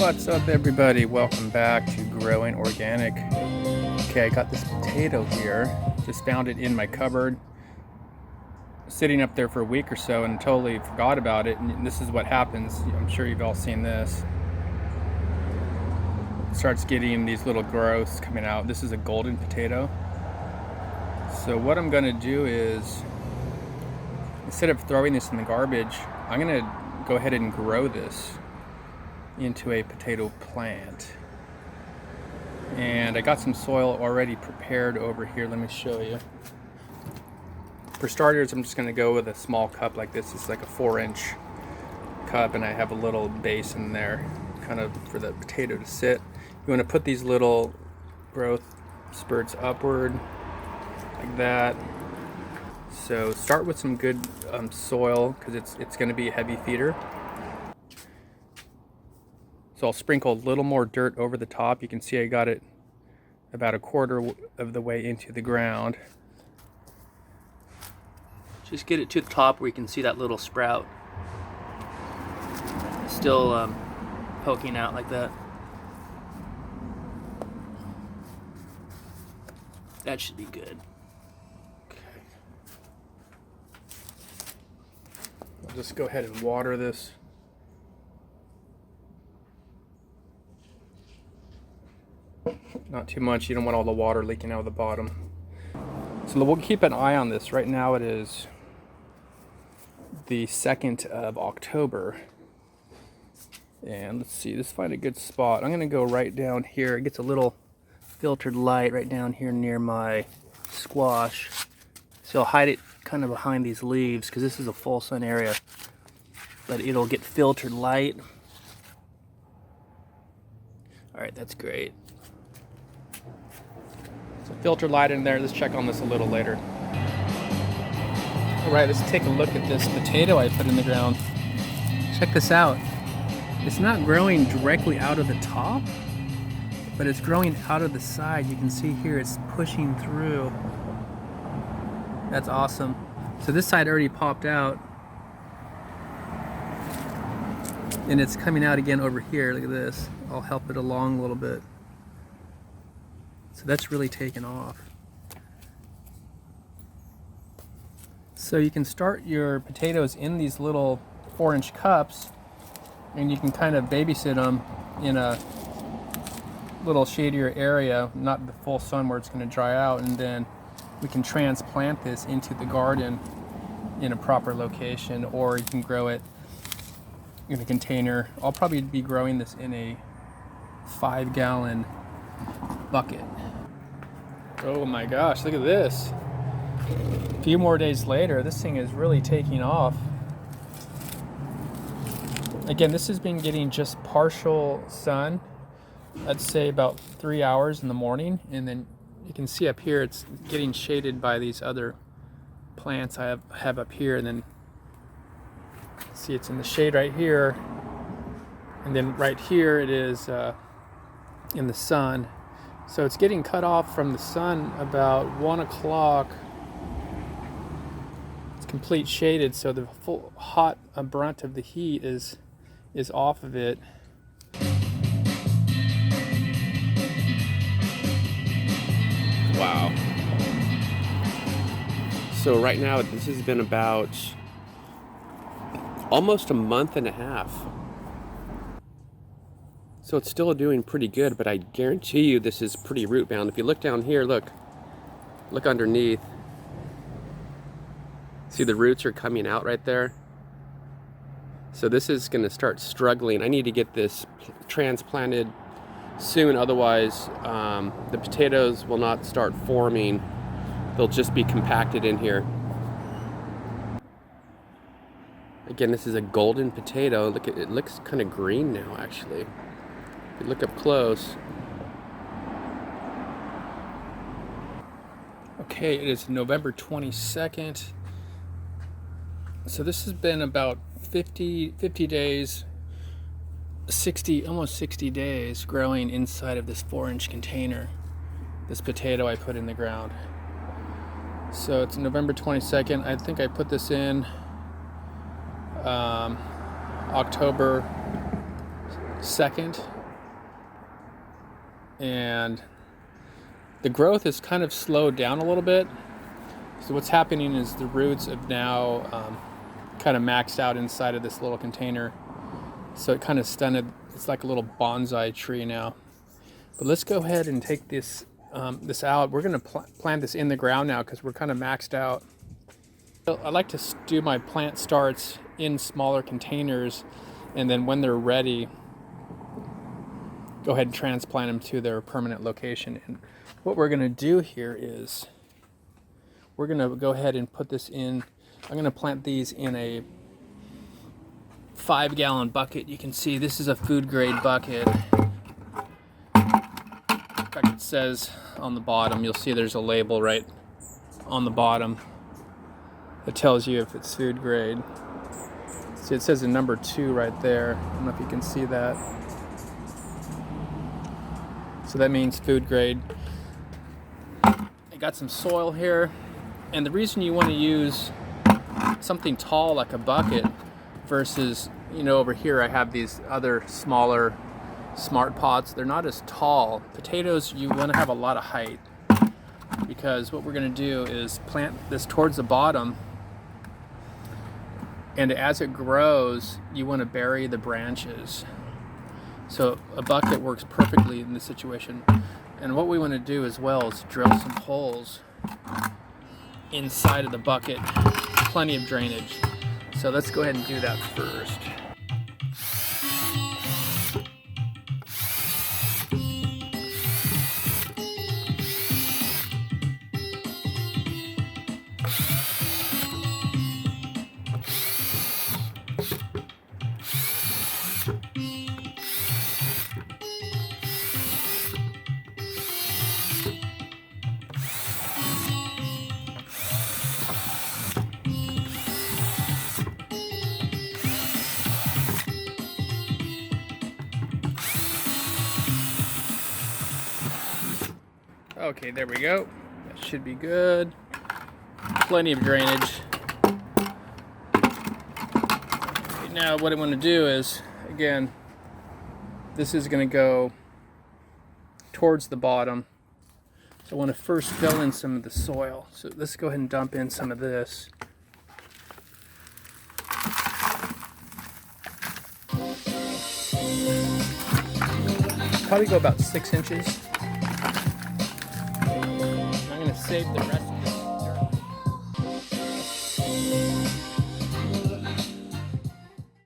What's up, everybody? Welcome back to Growing Organic. Okay, I got this potato here. Just found it in my cupboard, sitting up there for a week or so, and totally forgot about it. And this is what happens. I'm sure you've all seen this. It starts getting these little growths coming out. This is a golden potato. So what I'm going to do is, instead of throwing this in the garbage, I'm going to go ahead and grow this into a potato plant. And I got some soil already prepared over here. Let me show you. For starters, I'm just going to go with a small cup like this. It's like a 4-inch cup, and I have a little basin there kind of for the potato to sit. You want to put these little growth spurts upward like that. So start with some good soil, because it's going to be a heavy feeder. So I'll sprinkle a little more dirt over the top. You can see I got it about a quarter of the way into the ground. Just get it to the top where you can see that little sprout still poking out like that. That should be good. Okay. I'll just go ahead and water this. Not too much. You don't want all the water leaking out of the bottom. So we'll keep an eye on this. Right now it is the 2nd of October. And let's see, let's find a good spot. I'm going to go right down here. It gets a little filtered light right down here near my squash. So I'll hide it kind of behind these leaves because this is a full sun area. But it'll get filtered light. Alright, that's great. So filter light in there. Let's check on this a little later. Alright, let's take a look at this potato I put in the ground. Check this out. It's not growing directly out of the top, but it's growing out of the side. You can see here it's pushing through. That's awesome. So this side already popped out, and it's coming out again over here. Look at this. I'll help it along a little bit. So that's really taken off. So you can start your potatoes in these little 4-inch cups, and you can kind of babysit them in a little shadier area, not the full sun where it's going to dry out, and then we can transplant this into the garden in a proper location, or you can grow it in a container. I'll probably be growing this in a 5-gallon bucket. Oh my gosh, look at this. A few more days later, this thing is really taking off. Again, this has been getting just partial sun. Let's say about 3 hours in the morning, and then you can see up here it's getting shaded by these other plants I have up here, and then see it's in the shade right here, and then right here it is in the sun. So it's getting cut off from the sun about 1 o'clock. It's complete shaded, so the full hot brunt of the heat is off of it. Wow. So right now this has been about almost a month and a half. So it's still doing pretty good, but I guarantee you this is pretty root bound. If you look down here, look underneath. See, the roots are coming out right there. So this is going to start struggling. I need to get this transplanted soon, otherwise the potatoes will not start forming. They'll just be compacted in here. Again, this is a golden potato. Look, it looks kind of green now, actually. If you look up close. Okay, it is November 22nd. So this has been about 50 days, almost 60 days growing inside of this 4-inch container, this potato I put in the ground. So it's November 22nd. I think I put this in October second. And the growth is kind of slowed down a little bit. So what's happening is the roots have now kind of maxed out inside of this little container. So it kind of stunted. It's like a little bonsai tree now. But let's go ahead and take this this out. We're going to plant this in the ground now because we're kind of maxed out. I like to do my plant starts in smaller containers, and then when they're ready, go ahead and transplant them to their permanent location. And what we're going to do here is we're going to go ahead and put this in. I'm going to plant these in a 5-gallon bucket. You can see this is a food grade bucket. In fact, it says on the bottom, you'll see there's a label right on the bottom that tells you if it's food grade. See, it says a number 2 right there. I don't know if you can see that. So that means food grade. I got some soil here, and the reason you want to use something tall like a bucket versus, you know, over here I have these other smaller smart pots. They're not as tall. Potatoes, you want to have a lot of height, because what we're going to do is plant this towards the bottom, and as it grows you want to bury the branches. So a bucket works perfectly in this situation. And what we want to do as well is drill some holes inside of the bucket. Plenty of drainage. So let's go ahead and do that first. Okay, there we go. That should be good. Plenty of drainage. Okay, now what I want to do is, again, this is going to go towards the bottom. So I want to first fill in some of the soil. So let's go ahead and dump in some of this. Probably go about 6 inches. I'm going to save the rest.